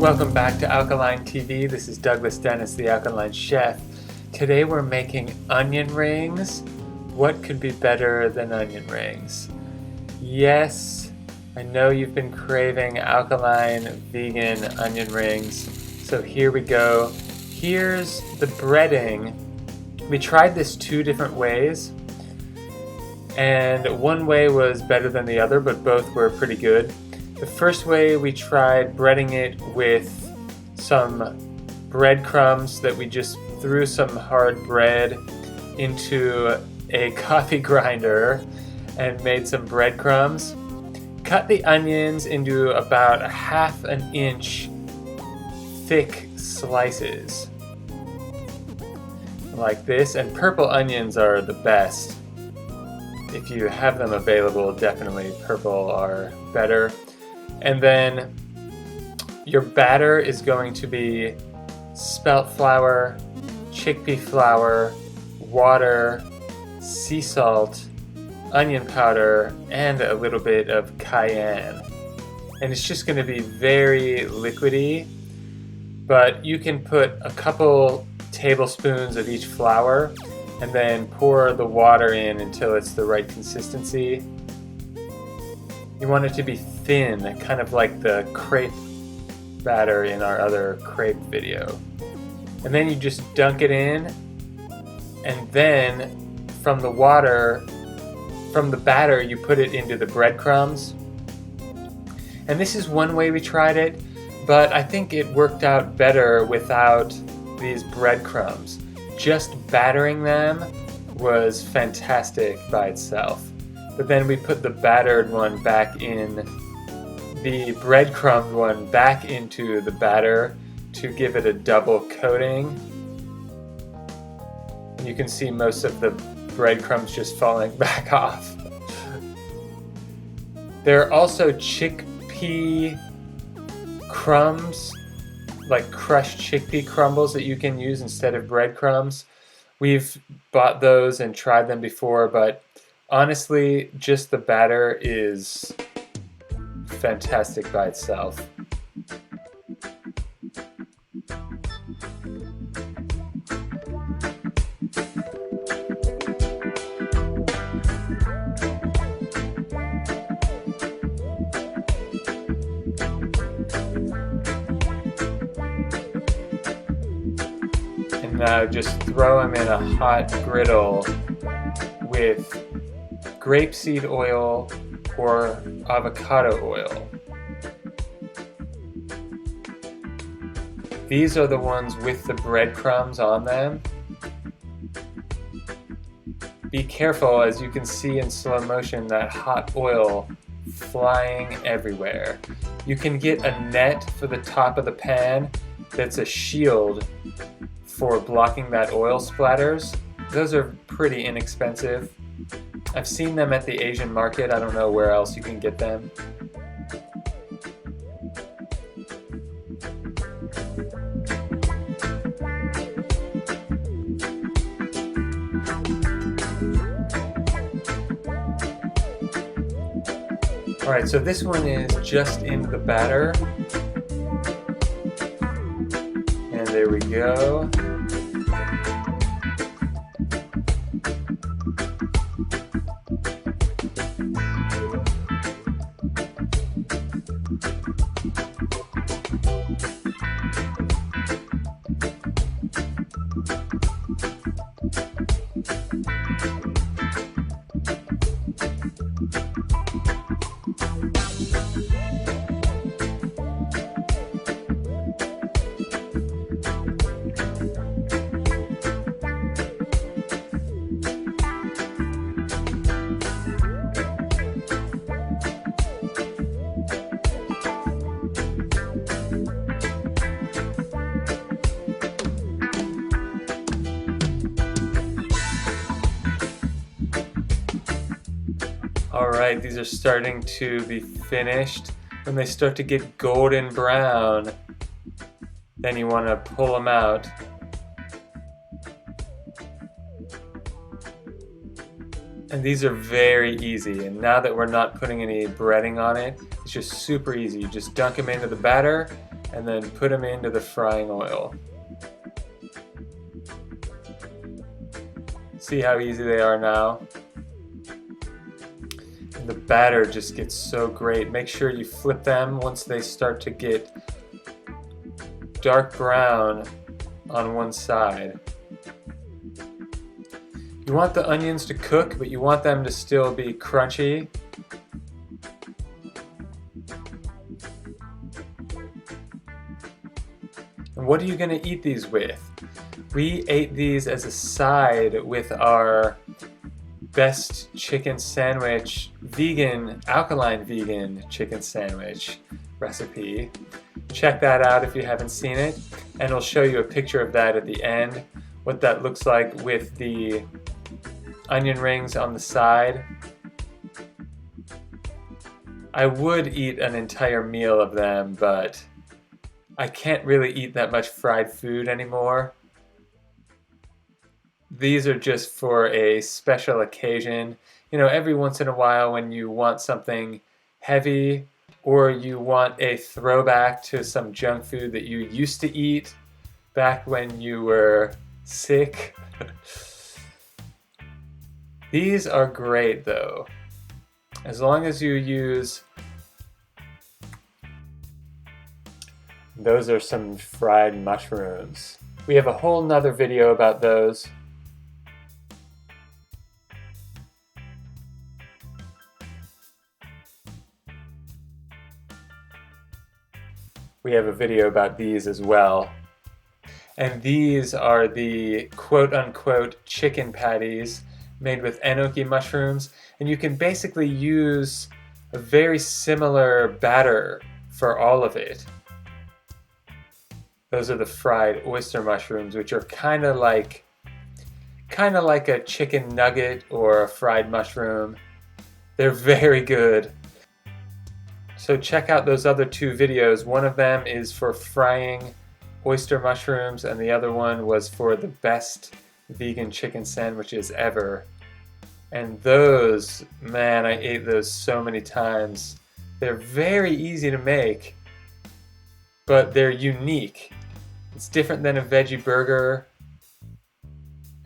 Welcome back to Alkaline TV. This is Douglas Dennis, the Alkaline Chef. Today we're making onion rings. What could be better than onion rings? Yes, I know you've been craving alkaline vegan onion rings. So here we go. Here's the breading. We tried this two different ways, and one way was better than the other, but both were pretty good. The first way, we tried breading it with some breadcrumbs that we just threw some hard bread into a coffee grinder and made some breadcrumbs. Cut the onions into about 1/2 inch thick slices like this, and purple onions are the best. If you have them available, definitely purple are better. And then your batter is going to be spelt flour, chickpea flour, water, sea salt, onion powder, and a little bit of cayenne. And it's just going to be very liquidy, but you can put a couple tablespoons of each flour and then pour the water in until it's the right consistency. You want it to be thin, kind of like the crepe batter in our other crepe video. And then you just dunk it in, and then from the batter, you put it into the breadcrumbs. And this is one way we tried it, but I think it worked out better without these breadcrumbs. Just battering them was fantastic by itself. But then we put the battered one back in, the breadcrumbed one back into the batter to give it a double coating. You can see most of the breadcrumbs just falling back off. There are also chickpea crumbs, like crushed chickpea crumbles that you can use instead of breadcrumbs. We've bought those and tried them before, but honestly, just the batter is fantastic by itself. And now just throw them in a hot griddle with grapeseed oil or avocado oil. These are the ones with the breadcrumbs on them. Be careful, as you can see in slow motion, that hot oil flying everywhere. You can get a net for the top of the pan that's a shield for blocking that oil splatters. Those are pretty inexpensive. I've seen them at the Asian market. I don't know where else you can get them. Alright, so this one is just in the batter. And there we go. Alright, these are starting to be finished. When they start to get golden brown, then you want to pull them out. And these are very easy, and now that we're not putting any breading on it, it's just super easy. You just dunk them into the batter, and then put them into the frying oil. See how easy they are now? And the batter just gets so great. Make sure you flip them once they start to get dark brown on one side. You want the onions to cook, but you want them to still be crunchy. And what are you going to eat these with? We ate these as a side with our best chicken sandwich, alkaline vegan chicken sandwich recipe. Check that out if you haven't seen it, and I'll show you a picture of that at the end, what that looks like with the onion rings on the side. I would eat an entire meal of them, but I can't really eat that much fried food anymore. These are just for a special occasion. You know, every once in a while when you want something heavy or you want a throwback to some junk food that you used to eat back when you were sick. These are great though, as long as you use... Those are some fried mushrooms. We have a whole nother video about those. We have a video about these as well. And these are the quote-unquote chicken patties made with enoki mushrooms. And you can basically use a very similar batter for all of it. Those are the fried oyster mushrooms, which are kind of like a chicken nugget or a fried mushroom. They're very good. So check out those other two videos. One of them is for frying oyster mushrooms, and the other one was for the best vegan chicken sandwiches ever. And those, man, I ate those so many times. They're very easy to make, but they're unique. It's different than a veggie burger.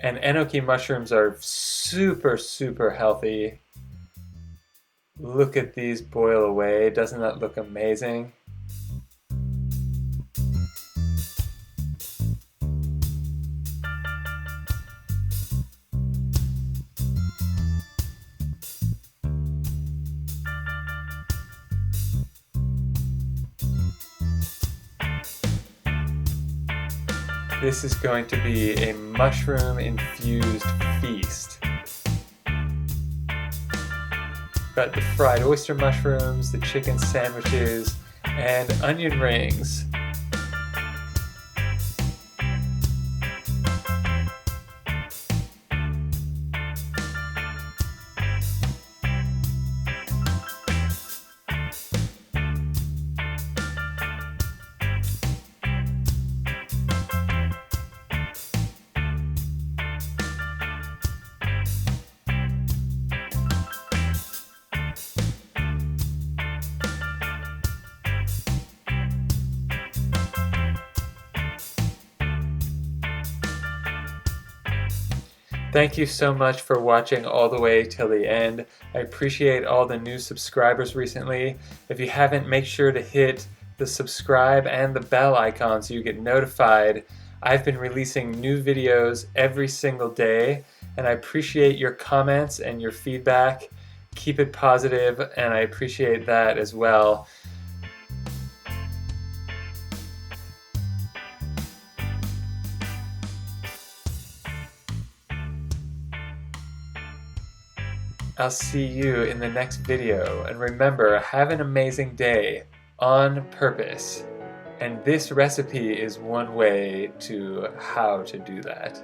And enoki mushrooms are super, super healthy. Look at these boil away. Doesn't that look amazing? This is going to be a mushroom-infused feast. Got the fried oyster mushrooms, the chicken sandwiches, and onion rings. Thank you so much for watching all the way till the end. I appreciate all the new subscribers recently. If you haven't, make sure to hit the subscribe and the bell icon so you get notified. I've been releasing new videos every single day, and I appreciate your comments and your feedback. Keep it positive, and I appreciate that as well. I'll see you in the next video, and remember, have an amazing day on purpose. And this recipe is one way to how to do that.